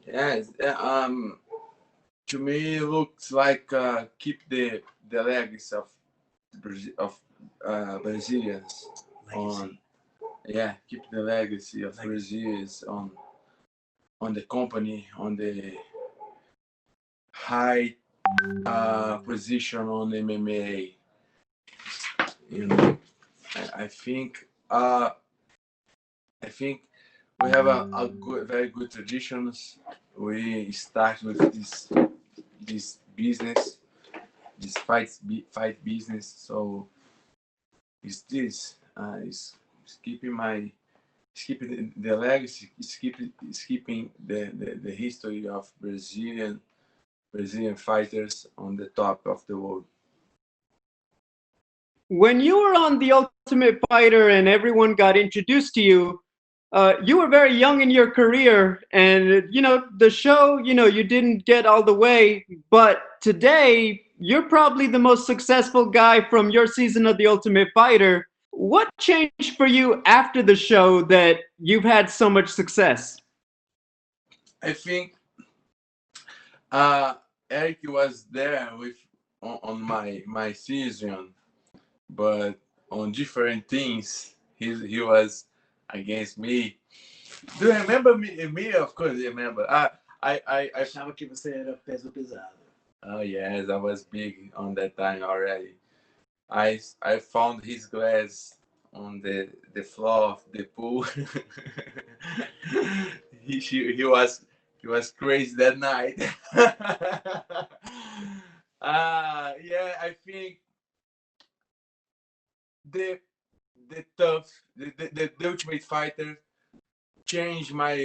Yes. To me, it looks like keep the legacy of Brazilians Legacy. on. Yeah, keep the legacy of Legacy. Brazilians on the company, on the high position on MMA. You know, I think I think we have a good, very good traditions. We start with this business, this fight business. So it's this is keeping my it's keeping the legacy, it's keeping the history of Brazilian fighters on the top of the world. When you were on The Ultimate Fighter and everyone got introduced to you, you were very young in your career, and the show, you didn't get all the way, but today you're probably the most successful guy from your season of The Ultimate Fighter. What changed for you after the show that you've had so much success? I think uh, Eric was there with on my season, but on different things. He was against me. Do you remember me? Me, of course, you remember. I. Achava que você era peso pesado. Oh yes, I was big on that time already. I found his glass on the floor of the pool. He was crazy that night. Yeah, I think the the Ultimate Fighter changed my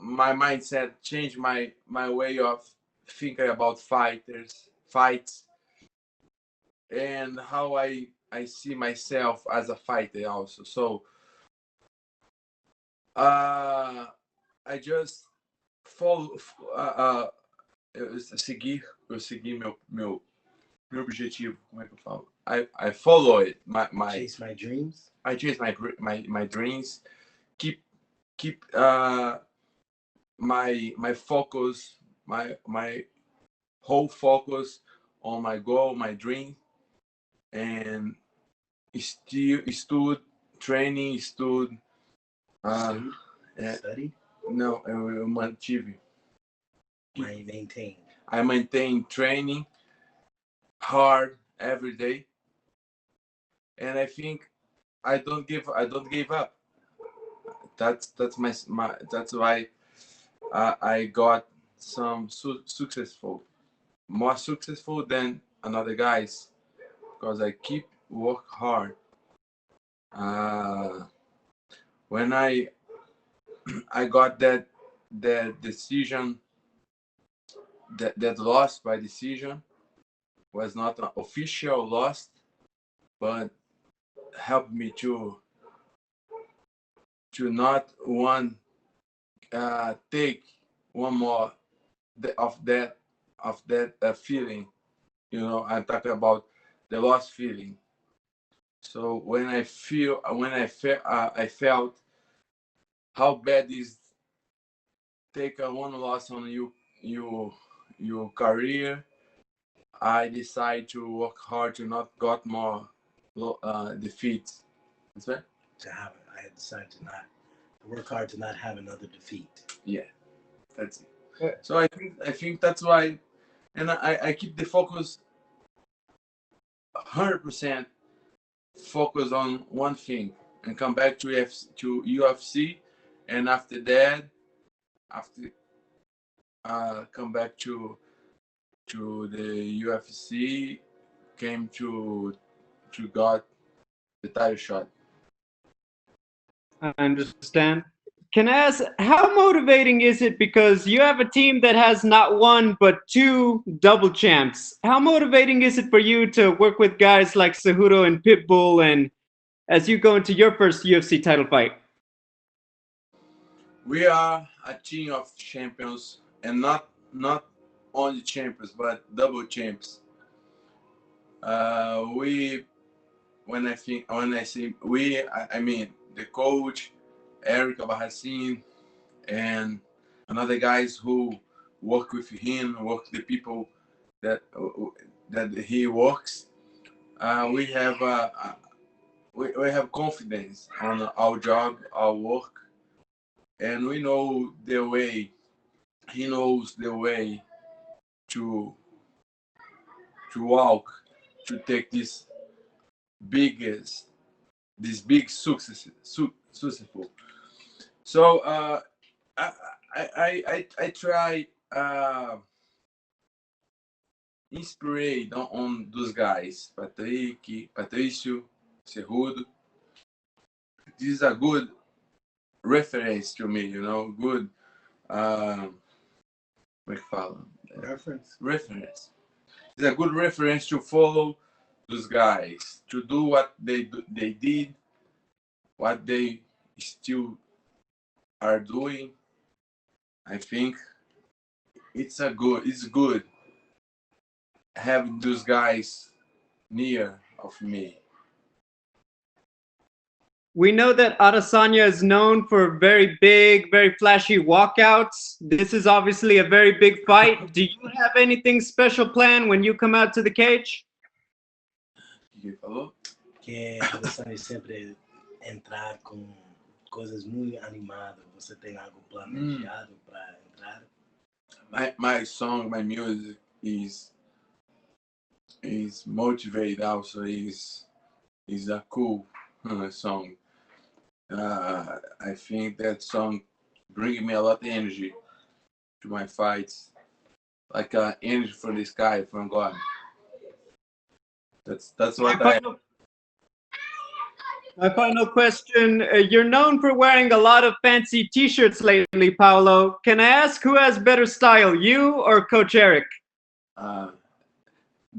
mindset, changed my way of thinking about fights, and how I see myself as a fighter also. So uh, I just follow eu segui meu objetivo, como é que eu falo? I follow it, Chase my dreams. I chase my dreams, keep my focus, my whole focus on my goal, my dream, and still stood training, stood uh, Stood. eh, Studied. não, eu mantive. Maintained. I maintain training hard every day, and I think I don't give up. That's my that's why I got some successful, more successful than another guys, because I keep work hard. Uh, when I got that decision, that loss by decision was not an official loss, but helped me to not want take one more of that feeling. I'm talking about the lost feeling. So I felt how bad is take a one loss on you your career. I decide to work hard to not got more defeats. That's right. I had decided to work hard to not have another defeat. Yeah, that's it. Uh, So I think that's why, and I keep the focus 100% focus on one thing and come back to UFC, and after that, after come back to the UFC, came to got the title shot. I understand. Can I ask, how motivating is it because you have a team that has not one but two double champs? How motivating is it for you to work with guys like Cejudo and Pitbull, and as you go into your first UFC title fight? We are a team of champions, and not only champions but double champs. We when I say we, I mean the coach Eric Abarracin and another guys who work with him, work with the people that he works. We have we have confidence on our job, our work, and we know the way. He knows the way to walk, to take biggest this big successful. So I, I try inspired on those guys, Patricio, Cerrudo. This is a good reference to me, you know, good como é que fala? Reference. It's a good reference to follow those guys, to do what they did, what they still are doing. I think it's good having those guys near of me. We know that Adesanya is known for very big, very flashy walkouts. This is obviously a very big fight. Do you have anything special planned when you come out to the cage? Que falou? Que Adesanya sempre entrar com coisas muito animadas. Você tem algo planejado para entrar? My song, my music is motivated. Also, is a cool song. I think that song brings me a lot of energy to my fights, like energy from the sky, from God. That's what My final question. You're known for wearing a lot of fancy t-shirts lately, Paulo. Can I ask who has better style, you or Coach Eric?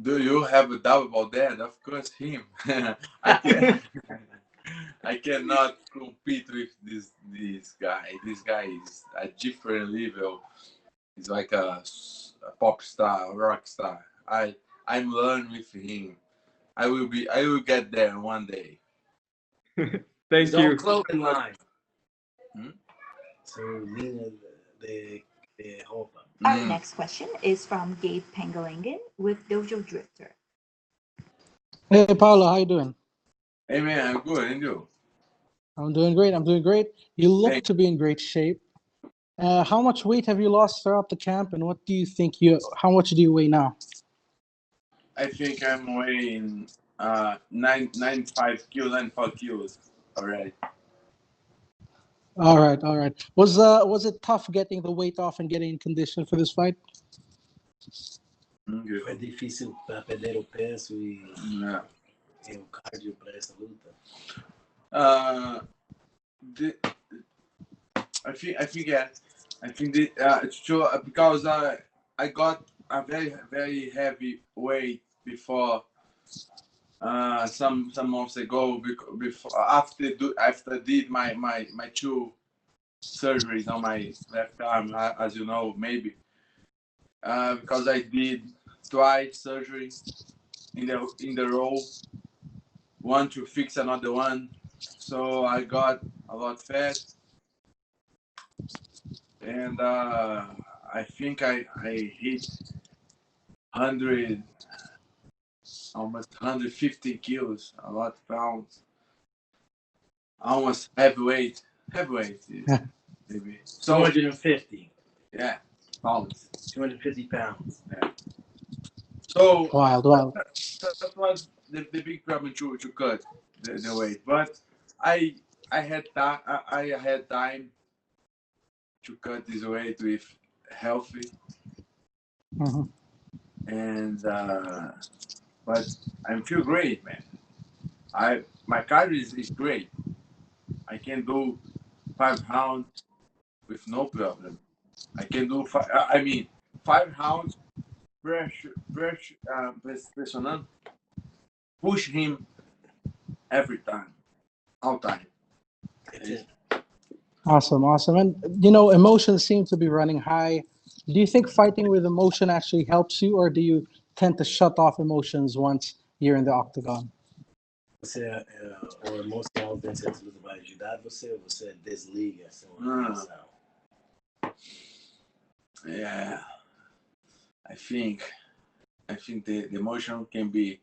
Do you have a doubt about that? Of course, him. I cannot compete with this guy. This guy is a different level. He's like a pop star, rock star. I'm learning with him. I will get there one day. Thank you. Clothing line. So linha de roupa. Our next question is from Gabe Pangalangan with Dojo Drifter. Hey, Paulo, how you doing? Hey man, I'm good. And you? I'm doing great. You look to be in great shape. How much weight have you lost throughout the camp, and what do you think how much do you weigh now? I think I'm weighing 95 kilos already. All right. Was it tough getting the weight off and getting in condition for this fight? Foi difícil para perder o peso e o cardio para essa luta. I think yeah. I think it's true because I got a very heavy weight before some months ago before after I did my two surgeries on my left arm, as you know, maybe because I did twice surgery in the row, one to fix another one, so I got a lot fat, and I think I hit 100, almost 150 kilos, a lot of pounds, almost heavyweight, maybe. So 250. Yeah, pounds. 250 pounds. Yeah. So Wild. That was the big problem to cut the weight, but I had time to cut this weight with healthy, and but I feel great, man. My cardio is great. I can do 5 rounds with no problem. I can do 5 rounds pressure pressionando, push him every time, all time. Awesome. And emotions seem to be running high. Do you think fighting with emotion actually helps you, or do you tend to shut off emotions once you're in the octagon? Você o emocional dentro da luta vai ajudar você desliga essa emoção. Yeah, I think the emotion can be,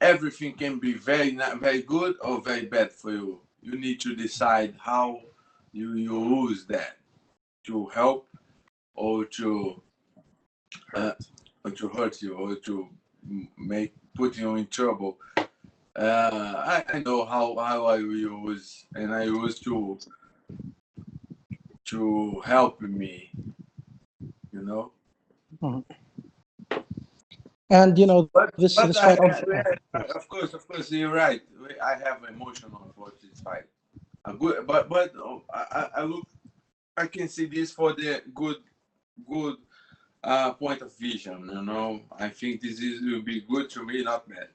everything can be very good or very bad for you. You need to decide how you use that to help or to hurt you or to put you in trouble. I know how I use, and I use to help me, Mhm. And But this fight. of course, you're right. I have emotional for this fight. A good, but I look. I can see this for the good point of vision. I think will be good to me, not bad.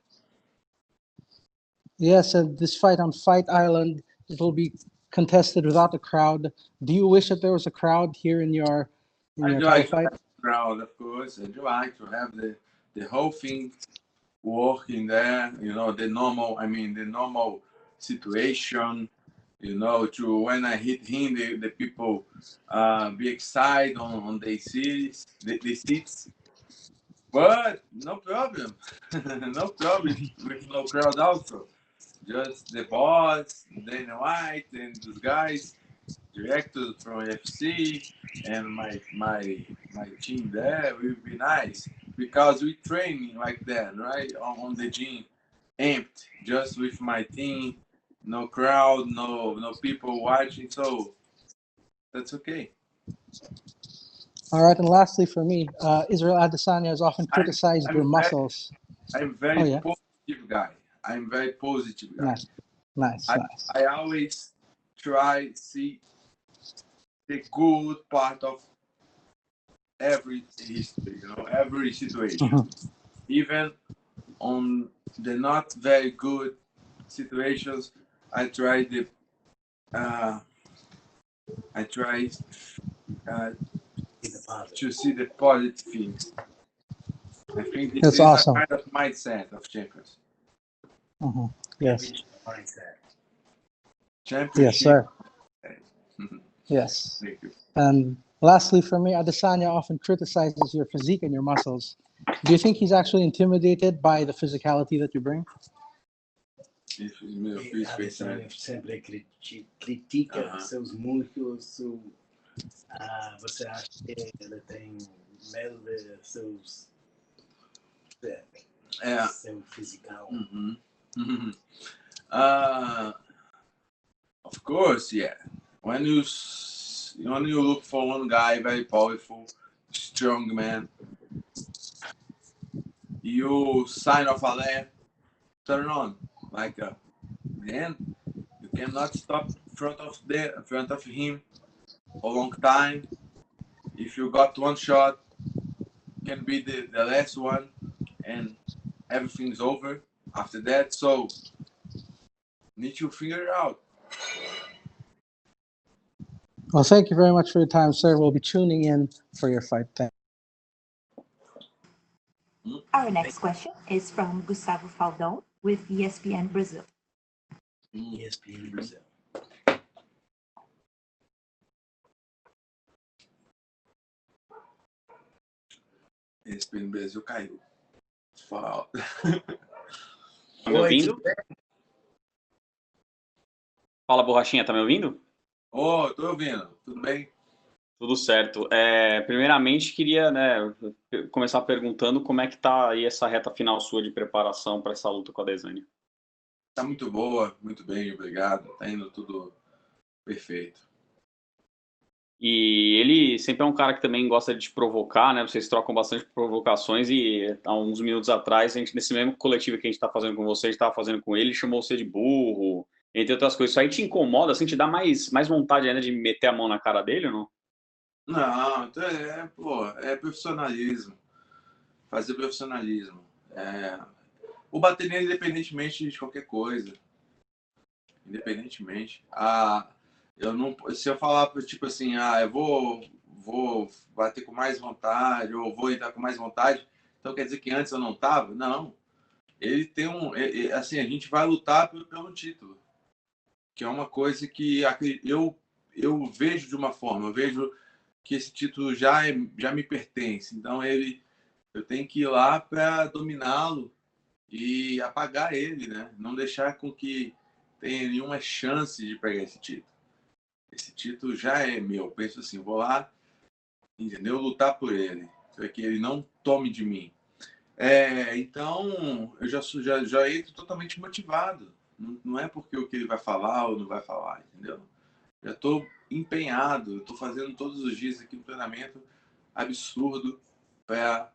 Yes, and this fight on Fight Island, it will be contested without a crowd. Do you wish that there was a crowd here in your I'd title like to fight? have a crowd, of course. I'd like to have the whole thing working there. The normal situation. To when I hit him, the people be excited on the seats. But no problem, no problem with no crowd also. Just the boss, Dana White, and those guys, directors from FC, and my team there will be nice because we training like that, right? On the gym, empty, just with my team, no crowd, no people watching, so that's okay. All right, and lastly for me, Israel Adesanya has often I'm criticized your I'm very muscles. I'm Oh very yeah, positive guy. I'm very positive guy. nice, nice, I nice. I always try see the good part of every history, every situation, Mhm. even on the not very good situations. I try the uh, I try uh, In the positive. to see the positive things. I think this That's is a awesome. kind of mindset of champions. Mhm. Yes, Championship mindset. yes, Championship. sir. Yes. Thank you. And lastly for me, Adesanya often criticizes your physique and your muscles. Do you think he's actually intimidated by the physicality that you bring? Isso, meu E filho a especial. Adesanya sempre critica Aham. seus músculos, você acha que ele tem medo de É. seu physical? Mhm. Mhm. Uh, of course, yeah. When you look for one guy very powerful, strong man, you sign off alert, turn on like a man. You cannot stop in front of him a long time. If you got one shot, can be the last one, and everything's over after that. So need to figure it out. Well, thank you very much for your time, sir. We'll be tuning in for your fight. Thank Our next question is from Gustavo Faldon with ESPN Brazil. ESPN Brazil. Esse no Brasil caiu. Fala. Tá me ouvindo? tudo bem? Fala, Borrachinha, tá me ouvindo? Oh, tô ouvindo. Tudo bem? Tudo certo. Primeiramente, queria, começar perguntando como é que tá aí essa reta final sua de preparação para essa luta com a Adesanya. Tá muito boa, muito bem, obrigado. Tá indo tudo perfeito. E ele sempre é um cara que também gosta de te provocar, né? Vocês trocam bastante provocações e há uns minutos atrás, nesse mesmo coletivo que a gente tá fazendo com você, a gente tava fazendo com ele chamou você de burro, entre outras coisas. Isso aí te incomoda, assim, te dá mais vontade ainda de meter a mão na cara dele ou não? Não, é profissionalismo. Fazer profissionalismo. O bater nele independentemente de qualquer coisa. Independentemente. Eu não, se eu falar, tipo assim, eu vou bater com mais vontade, ou vou entrar com mais vontade, então quer dizer que antes eu não tava? Não. Ele tem assim, a gente vai lutar pelo título, que é uma coisa que eu vejo de uma forma, eu vejo que esse título já me pertence. Então eu tenho que ir lá para dominá-lo e apagar ele, né? Não deixar com que tenha nenhuma chance de pegar esse título. Esse título já é meu. Eu penso assim, vou lá, entendeu? Lutar por ele, para que ele não tome de mim. Então, eu já entro totalmente motivado. Não é porque o que ele vai falar ou não vai falar, entendeu? Já estou empenhado, estou fazendo todos os dias aqui um treinamento absurdo para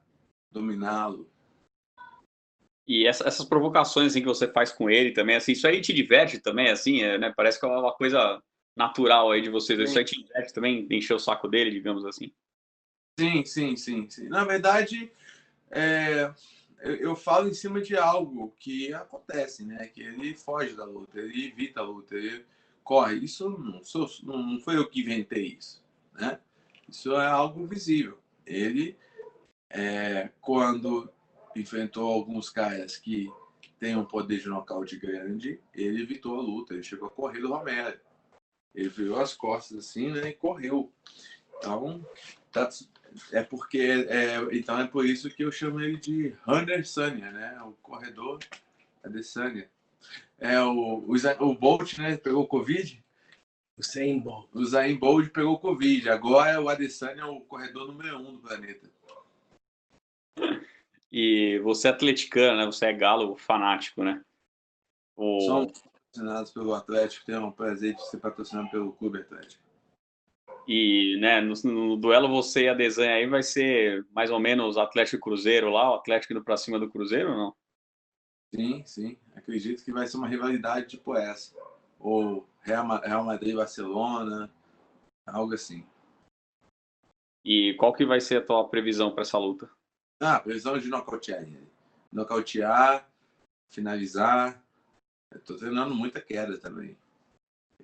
dominá-lo. E essas provocações assim, que você faz com ele também, assim, isso aí te diverte também, assim, né? Parece que é uma coisa natural aí de vocês. Sim. Isso aí te diverte também, encher o saco dele, digamos assim. Sim. Na verdade, eu falo em cima de algo que acontece, né? Que ele foge da luta, ele evita a luta, ele corre. Isso não foi eu que inventei isso, né? Isso é algo visível. Ele, quando enfrentou alguns caras que têm um poder de nocaute grande, ele evitou a luta, ele chegou a correr do Romero. Ele virou as costas assim, né, e correu. Então, então é por isso que eu chamo ele de Adesanya, né? O corredor Adesanya. O Bolt, né? Pegou Covid. Usain Bolt. O Usain Bolt pegou Covid. Agora o Adesanya é o corredor número 1 do planeta. E você é atleticano, né? Você é galo fanático, né? Somos patrocinados pelo Atlético. Tenho o prazer de ser patrocinado pelo Clube Atlético. E, né, no duelo você e a Adesanya aí vai ser mais ou menos Atlético e Cruzeiro lá, o Atlético indo pra cima do Cruzeiro ou não? Sim. Acredito que vai ser uma rivalidade tipo essa. Ou Real Madrid e Barcelona, algo assim. E qual que vai ser a tua previsão para essa luta? Previsão de nocautear ele. Nocautear, finalizar. Eu tô treinando muita queda também.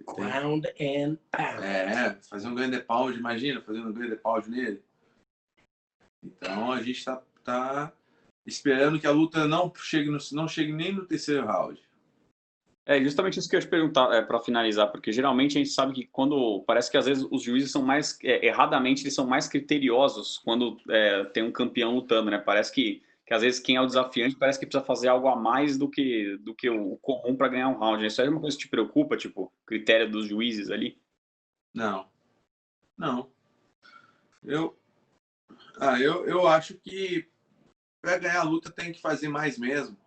Ground and pound. Fazer um grande pound, imagina, fazendo um grande pound nele. Então a gente tá esperando que a luta não chegue nem no terceiro round. É justamente isso que eu ia te perguntar, para finalizar, porque geralmente a gente sabe que quando parece que às vezes os juízes são mais erradamente, eles são mais criteriosos quando tem um campeão lutando, né? Parece que às vezes quem é o desafiante parece que precisa fazer algo a mais do que o comum para ganhar um round, né? Isso aí é uma coisa que te preocupa, tipo, critério dos juízes ali? Não. Eu acho que para ganhar a luta tem que fazer mais mesmo.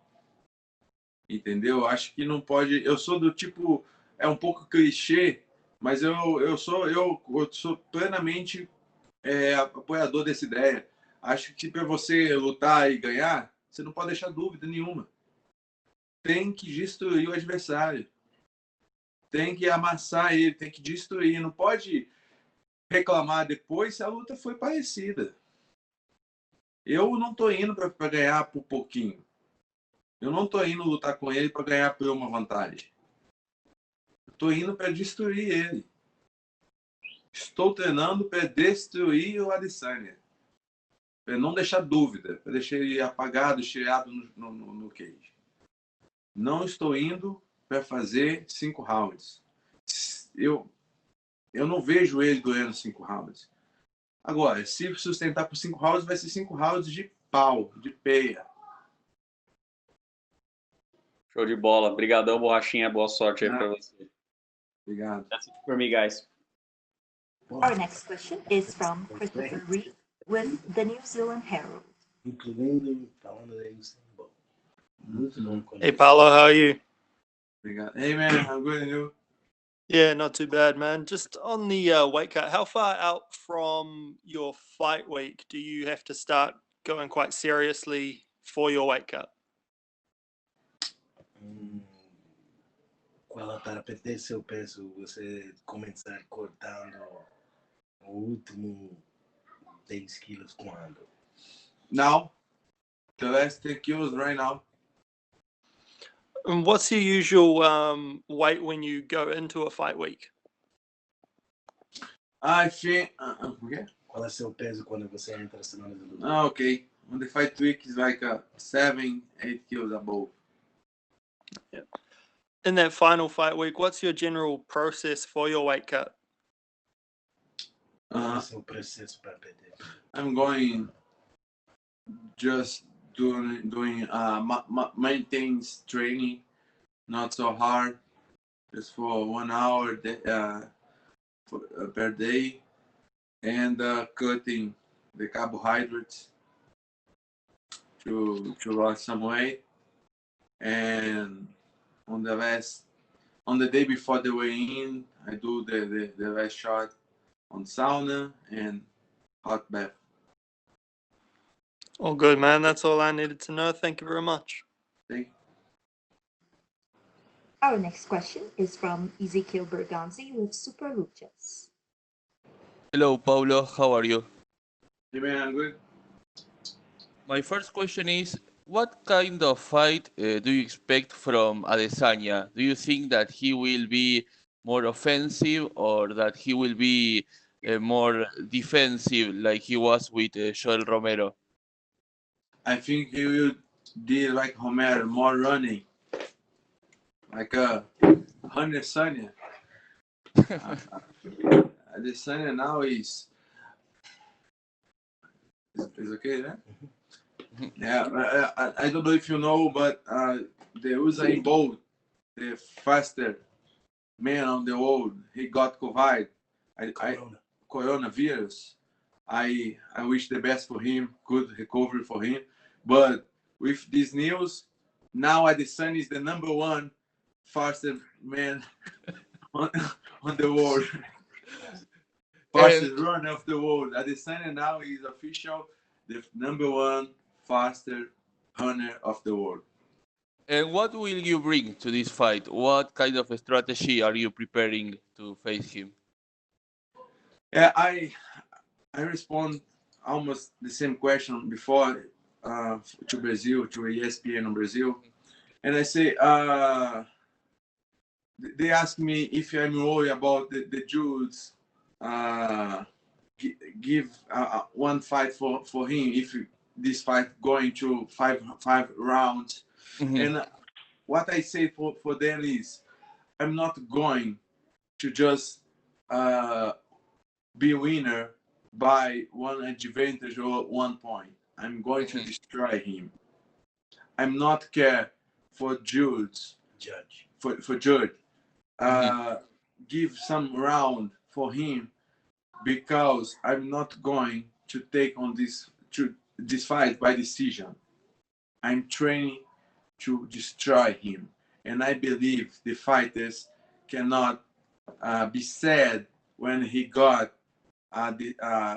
Entendeu? Acho que não pode. Eu sou do tipo, é um pouco clichê, mas eu sou plenamente apoiador dessa ideia. Acho que para você lutar e ganhar, você não pode deixar dúvida nenhuma. Tem que destruir o adversário. Tem que amassar ele, tem que destruir. Não pode reclamar depois se a luta foi parecida. Eu não estou indo para ganhar por pouquinho. Eu não estou indo lutar com ele para ganhar por uma vantagem. Estou indo para destruir ele. Estou treinando para destruir o Adesanya. Para não deixar dúvida, para deixar ele apagado, cheirado no cage. Não estou indo para fazer 5 rounds. Eu não vejo ele ganhando 5 rounds. Agora, se sustentar por 5 rounds, vai ser 5 rounds de pau, de peia. Show de bola. Obrigadão, Borrachinha. Boa sorte aí para você. Obrigado. That's it for me, guys. Our next question is from Christopher Reed with the New Zealand Herald. Incluindo, falando de Usain Bolt. Muito bom. Hey, Paulo, how are you? Obrigado. Hey, man, I'm good, and you? Yeah, not too bad, man. Just on the weight cut, how far out from your fight week do you have to start going quite seriously for your weight cut? Quando para perder seu peso, você começar cortando o último 10 quilos quando? Now, the last 10 kilos right now. And what's your usual weight when you go into a fight week? I think. Okay. Qual é seu peso quando você entra na semana de luta? Okay. On the fight week is like 7, 8 kilos above. Yeah. In that final fight week, what's your general process for your weight cut? Esse é o processo para perder. I'm going just doing maintenance training, not so hard, just for 1 hour per day, and cutting the carbohydrates to lose some weight. And on the day before the weigh-in, I do the last shot on sauna and hot bath. All good, man. That's all I needed to know. Thank you very much. Thank you. Our next question is from Ezekiel Berganzi with Super Luchas. Hello, Paulo. How are you? Hey man, I'm good. My first question is, what kind of fight do you expect from Adesanya? Do you think that he will be more offensive or that he will be more defensive like he was with Joel Romero? I think he will do like Romero, more running, like Adesanya. Adesanya now is okay, right? Yeah, I don't know if you know, but the Usain Bolt, the faster man on the world, he got COVID, coronavirus. I wish the best for him, good recovery for him. But with this news, now Adesanya is the #1 fastest man on the world. Fastest runner of the world. Adesanya now is official the #1 fastest runner of the world. And what will you bring to this fight? What kind of a strategy are you preparing to face him? Yeah, I respond almost the same question before to Brazil, to ESPN in Brazil, and I say they ask me if I'm worried about the Jews give one fight for him if this fight going to five rounds. And what I say for them is I'm not going to just be winner by one advantage or 1 point. I'm going to destroy him. I'm not care for judge. For judge. Give some round for him because I'm not going to take on this fight by decision. I'm training to destroy him, and I believe the fighters cannot be sad when he got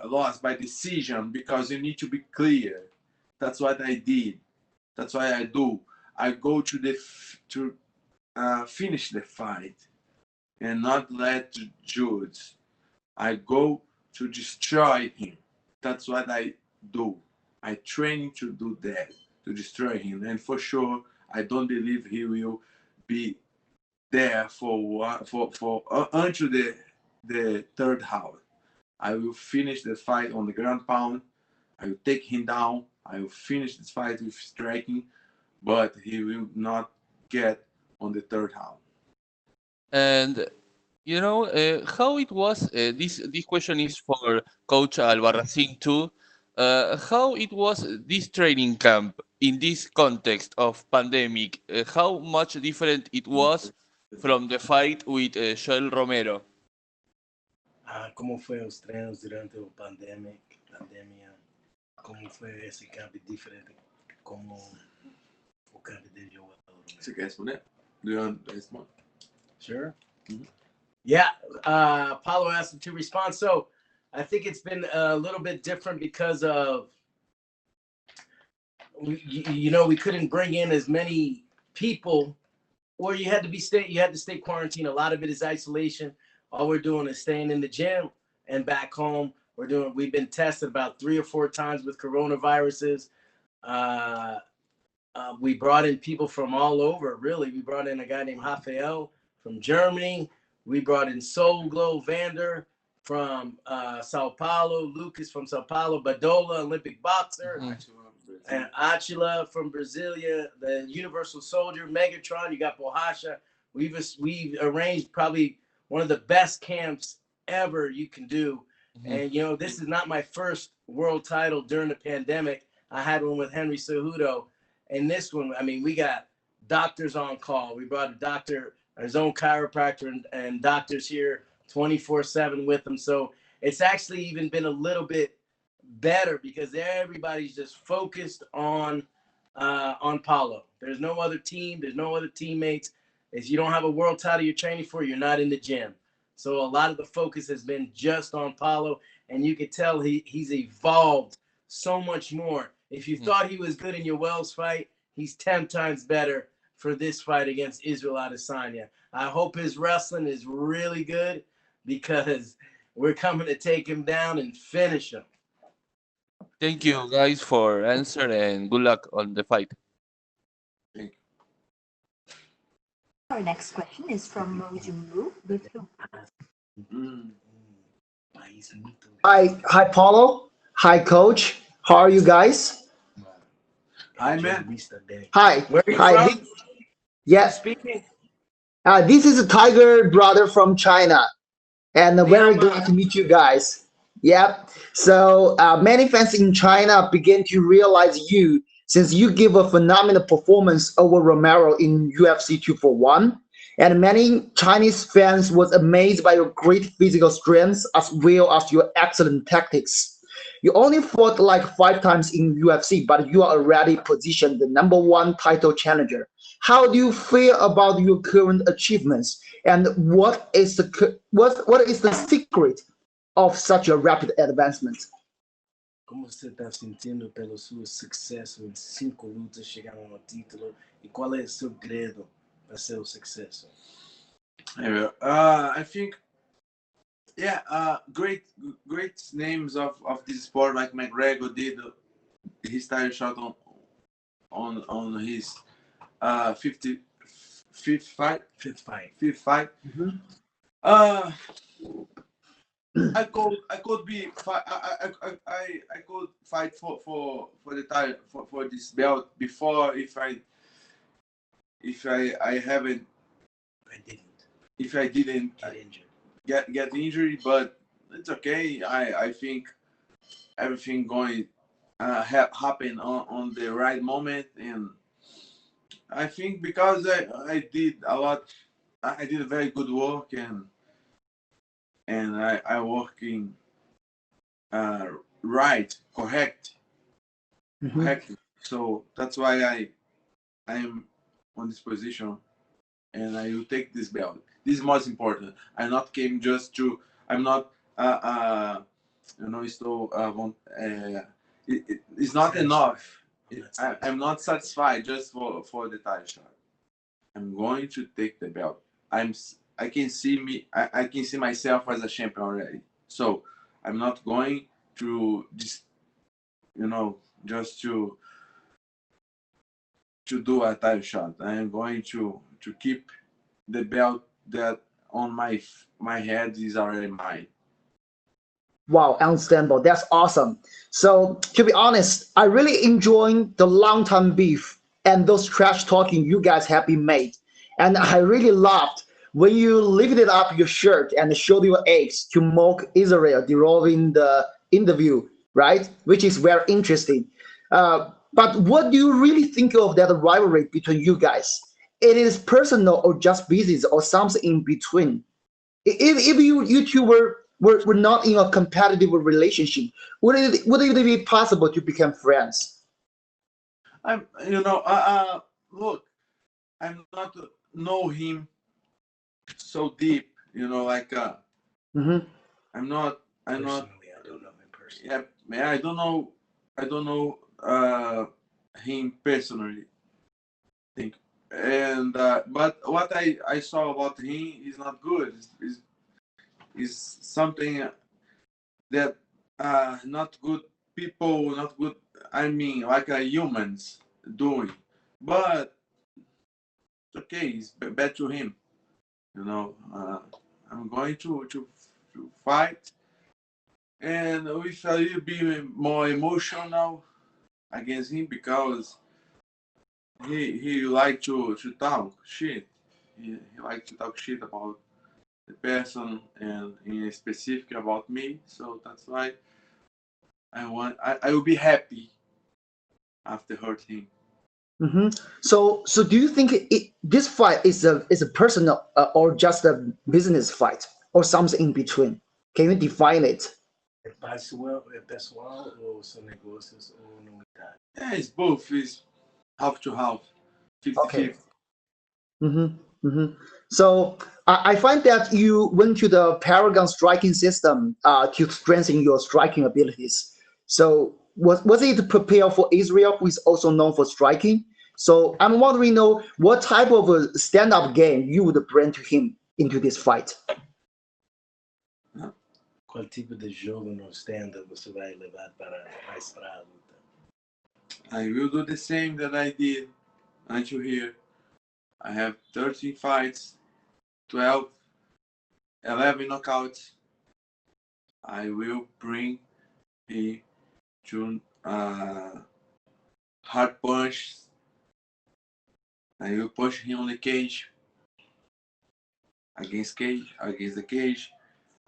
lost by decision because you need to be clear. That's what I did. That's why I do. I go to finish the fight and not let the judge. I go to destroy him. That's what I do. I train to do that, to destroy him. And for sure, I don't believe he will be there until the third round. I will finish the fight on the ground pound. I will take him down. I will finish this fight with striking, but he will not get on the third round. And you know how it was. This question is for Coach Albarracin too. How it was this training camp in this context of pandemic? How much different it was from the fight with Joel Romero? Como foi os treinos durante a pandemia? Como foi esse camp diferente? Como o camp de jogador? Você quer responder? Do you want to respond? Sure. Yeah, Paulo asked him to respond. So I think it's been a little bit different because of, we couldn't bring in as many people, or you had to stay quarantined. A lot of it is isolation. All we're doing is staying in the gym and back home. We've been tested about 3 or 4 times with coronaviruses. We brought in people from all over, really. We brought in a guy named Rafael from Germany. We brought in Soul Glow Vander from Sao Paulo, Lucas from Sao Paulo, Badola, Olympic boxer, and Achila from Brasilia, the Universal Soldier, Megatron. You got Bohasha. We've arranged probably one of the best camps ever you can do. And, you know, this is not my first world title during the pandemic. I had one with Henry Cejudo. And this one, I mean, we got doctors on call. We brought a doctor, his own chiropractor, and doctors here 24/7 with him. So it's actually even been a little bit better because everybody's just focused on Paulo. There's no other team. There's no other teammates. If you don't have a world title you're training for, you're not in the gym. So a lot of the focus has been just on Paulo, and you can tell he's evolved so much more. If you thought he was good in your Wells fight, he's 10 times better for this fight against Israel Adesanya. I hope his wrestling is really good because we're coming to take him down and finish him. Thank you guys for answer and good luck on the fight. Our next question is from Mo Jumbu with Hi, Paulo. Hi, Coach. How are you guys? Hi, man. Hi. Where are you Hi. from? Yes. Speaking. This is a Tiger brother from China, and very glad to meet you guys. Yep. So many fans in China begin to realize you since you give a phenomenal performance over Romero in UFC 241. And many Chinese fans was amazed by your great physical strength as well as your excellent tactics. You only fought like 5 times in UFC, but you are already positioned the #1 title challenger. How do you feel about your current achievements, and what is the secret of such a rapid advancement? Como você está sentindo pelo seu sucesso em 5 lutas chegaram ao título e qual é o segredo para seu sucesso? I think, great names of this sport like McGregor did his title shot on his 55th fight. Fifth fight. Mhm. I could be I could fight for the title for this belt before if I haven't if I didn't get injured, but it's okay. I think everything going happen on the right moment, and I think because I did a lot, I did very good work, and I working correct. So that's why I am on this position, and I will take this belt. This is most important. I not came just to. I'm not. It's not enough. I'm not satisfied just for the title shot. I'm going to take the belt. I can see me. I can see myself as a champion already. So I'm not going to just to do a title shot. I am going to keep the belt that on my head is already mine. Wow, understandable. That's awesome. So to be honest, I really enjoy the long time beef and those trash talking you guys have been made. And I really loved when you lifted up your shirt and showed your eggs to mock Israel during the interview, right? Which is very interesting. But what do you really think of that rivalry between you guys? It is personal or just business or something in between? If you two were not in a competitive relationship, would it be possible to become friends? Look, I'm not know him so deep, like Mhm. I'm not. I don't know him personally. Yeah, man, I don't know him personally. Think, and but what I saw about him is not good. Is something that not good people, not good. I mean, like humans doing, but it's okay. It's bad to him. I'm going to fight, and with a little bit more emotional against him because he like to talk shit. He like to talk shit about the person and in specific about me. So that's why I will be happy after hurting him. So do you think this fight is a personal or just a business fight or something in between? Can you define it? É pessoal, ou são negócios ou novidade? Yeah, it's both. It's half to half, 50-50. Okay. So I find that you went to the Paragon striking system to strengthen your striking abilities. So was it prepared for Israel, who is also known for striking? So I'm wondering, what type of a stand-up game you would bring to him into this fight? Qual tipo de jogo no stand-up você vai levar para a luta? I will do the same that I did until here. I have 13 fights, 11 knockouts. I will bring him to hard punch. I will push him on the cage, against the cage.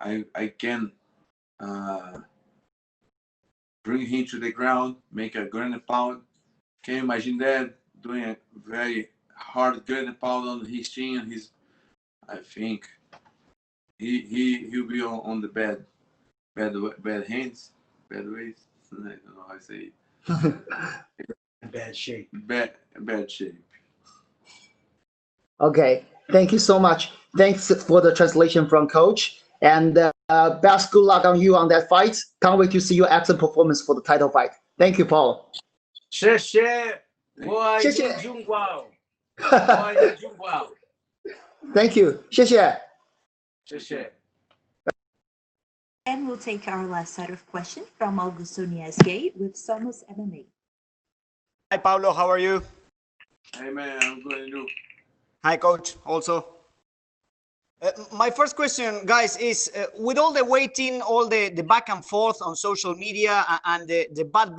I can bring him to the ground, make a ground and pound. Can you imagine that? Doing a very hard ground and pound on his chin and his. I think he'll be on the bad hands, bad ways. I don't know how I say it. Bad shape. Bad shape. Okay, thank you so much. Thanks for the translation from Coach. And best good luck on you on that fight. Can't wait to see your excellent performance for the title fight. Thank you, Paul. 谢谢，我谢谢。爱中国，我爱中国， Thank you. 谢谢。谢谢。 And we'll take our last set of questions from Augusto Niesgay with Somos MMA. Hi, Paulo. How are you? Hey, man, I'm going to do. Hi, Coach. Also. My first question, guys, is with all the waiting, all the back and forth on social media and the bad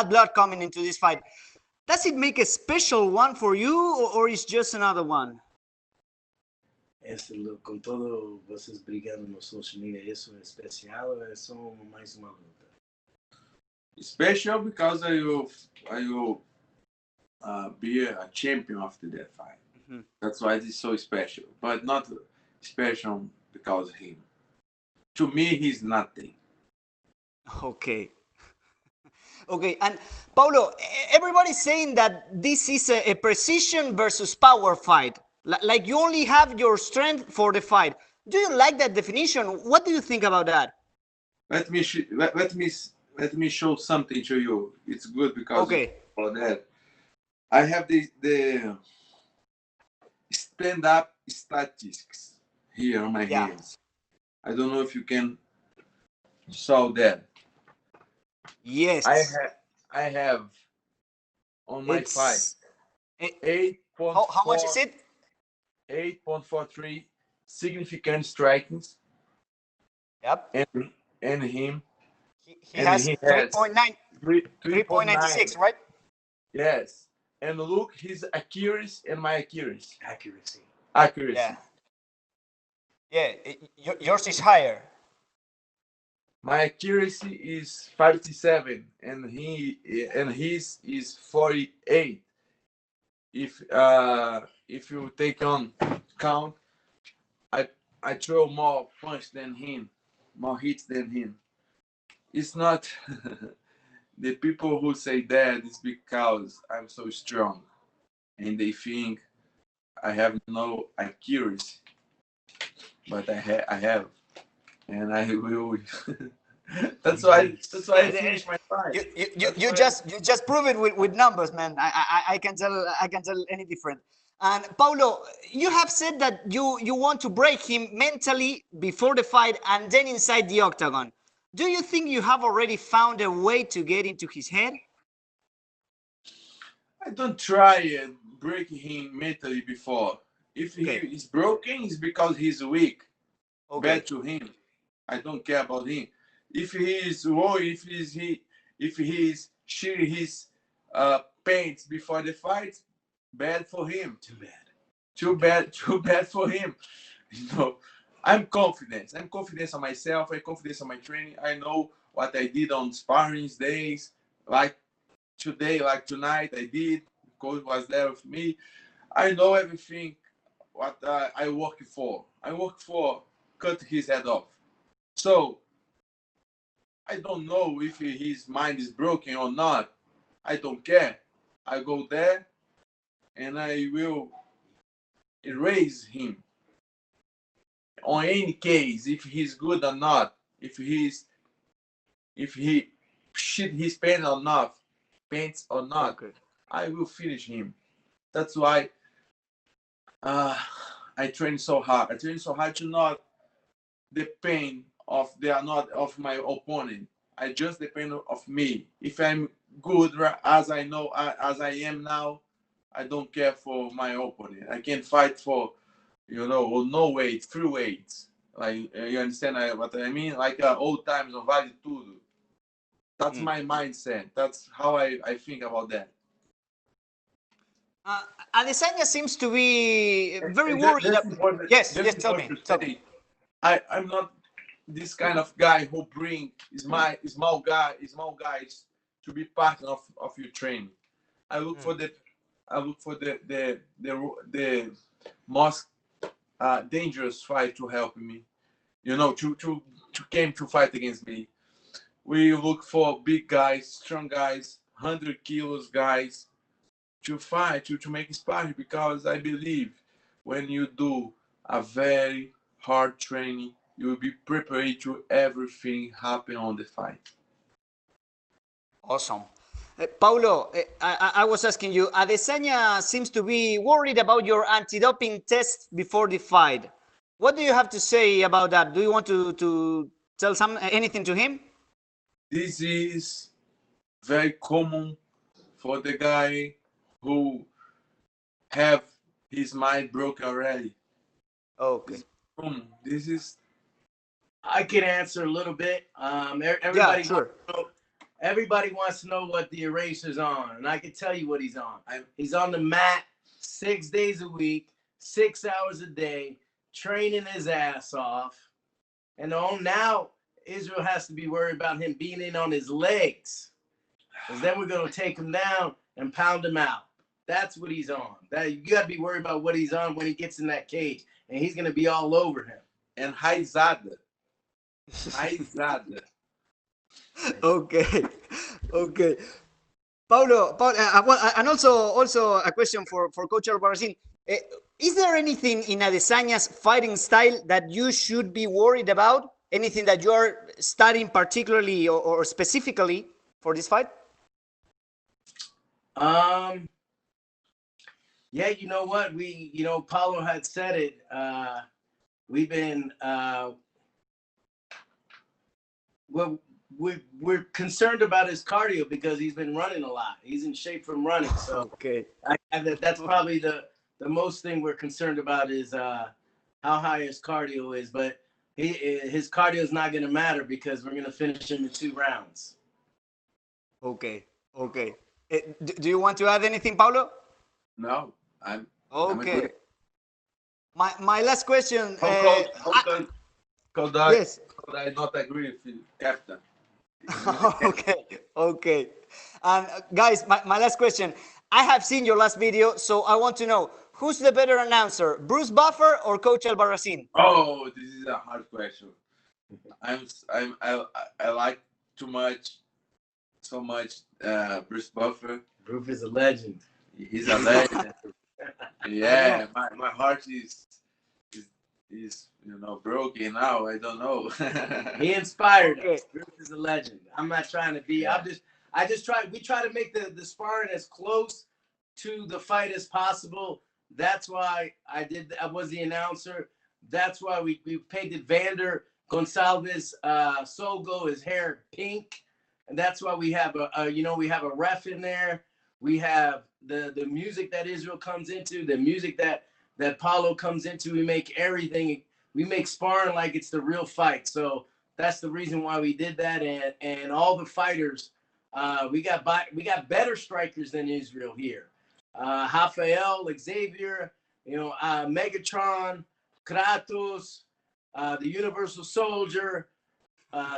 blood coming into this fight, does it make a special one for you or is just another one? Com todo vocês brigando no social media, isso é especial ou é só mais uma luta? Special because I will be a champion after that fight. That's why it's so special, but not special because of him. To me, he's nothing. Okay. Okay, and Paulo, everybody's saying that this is a precision versus power fight. Like you only have your strength for the fight. Do you like that definition? What do you think about that? Let me show something to you. It's good because of that. I have the stand-up statistics here on my hands. I don't know if you can saw that. Yes. I have on my fight 8.4. How much is it? 8.43 significant strikings. Yep. And him. He has 3.96, right? Yes. And look his accuracy and my accuracy. Accuracy. Yeah. Yours is higher. My accuracy is 57 and his is 48. If you take on count, I throw more punch than him, more hits than him. It's not the people who say that is because I'm so strong and they think I have no accuracy, but I have, and I will. That's why I finished my fight. You just prove it with numbers, man. I can tell any different. And Paulo, you have said that you want to break him mentally before the fight and then inside the octagon. Do you think you have already found a way to get into his head? I don't try and break him mentally before. If he is broken, it's because he's weak. Bad to him. I don't care about him. If he is raw, if he is shearing his paints before the fight, bad for him. Too bad for him. You know, I'm confident. I'm confident on myself. I'm confident on my training. I know what I did on sparring days, like today, like tonight. I did. Coach was there with me. I know everything what I work for. I work for cut his head off. So I don't know if his mind is broken or not. I don't care. I go there and I will erase him. On any case, if he's good or not, if he shit his pants or not, Okay. I will finish him. That's why I train so hard. I train so hard to not depend of not of my opponent. I just depend of me. If I'm good as I know as I am now, I don't care for my opponent. I can fight for no weight, free weights. Like you understand what I mean? Like old times of vale tudo. That's my mindset. That's how I think about that. Adesanya seems to be very And worried. just important, Yes, just yes, tell me. important to Tell me. say, I'm not this kind of guy who bring small guys to be part of your training. I look for the most dangerous fight to help me. To came to fight against me. We look for big guys, strong guys, 100 kilos guys to fight to make sparring because I believe when you do a very hard training, you will be prepared to everything happen on the fight. Awesome. Paulo, I was asking you, Adesanya seems to be worried about your anti-doping test before the fight. What do you have to say about that? Do you want to tell anything to him? This is very common for the guy who have his mind broken already. Okay. This is I can answer a little bit. Yeah, sure. Everybody wants to know what the eraser's on, and I can tell you what he's on. He's on the mat 6 days a week, 6 hours a day, training his ass off. And now Israel has to be worried about him being in on his legs, because then we're going to take him down and pound him out. That's what he's on. You got to be worried about what he's on when he gets in that cage, and he's going to be all over him. And raizada. Raizada. Okay, okay. Paulo, and also a question for Coach Albarracin. Is there anything in Adesanya's fighting style that you should be worried about? Anything that you are studying particularly or specifically for this fight? Yeah, you know what? Paulo had said it. We've been we're concerned about his cardio because he's been running a lot. He's in shape from running. So okay, that's probably the most thing we're concerned about is how high his cardio is. But his cardio is not going to matter because we're going to finish him in 2 rounds. Okay, okay. Do you want to add anything, Paulo? No, I'm okay. My last question. Could yes. I not agree with you, Captain? Okay. And guys, my last question. I have seen your last video, so I want to know who's the better announcer, Bruce Buffer or Coach Albarracin? Oh, this is a hard question. I like so much Bruce Buffer. Bruce is a legend. He's a legend. Yeah, my heart is broken now. I don't know. He inspired us. Bruce is a legend. I'm not trying to be. Yeah. We try to make the sparring as close to the fight as possible. That's why I was the announcer. That's why we painted Vander Gonçalves Sogo, his hair pink, and that's why we have a ref in there. We have the music that Israel comes into, the music that Paulo comes into. We make everything. We make sparring like it's the real fight. So that's the reason why we did that. And all the fighters, we got better strikers than Israel here. Rafael, Xavier, Megatron, Kratos, the Universal Soldier,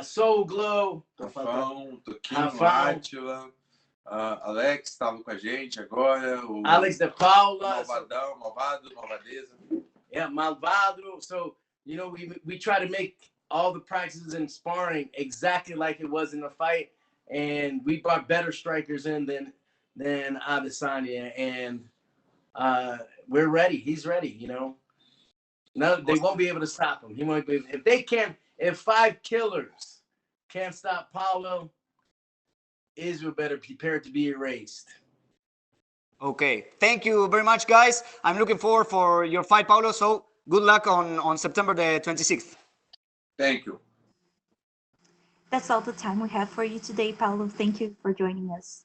Soul Glow, Rafão, Toquinho, Rafão. Átila, Alex estava com a gente agora, o Alex de Paula, Malvadão, Malvado, Malvadeza. yeah, Malvado. So, you know, we try to make all the practices and sparring exactly like it was in the fight, and we brought better strikers in than Adesanya, and we're ready. He's ready, you know. No, they won't be able to stop him. He won't be. If 5 killers can't stop Paulo, Israel better prepare to be erased. Okay, thank you very much, guys. I'm looking forward for your fight, Paulo. So good luck on September the 26th. Thank you. That's all the time we have for you today, Paulo. Thank you for joining us.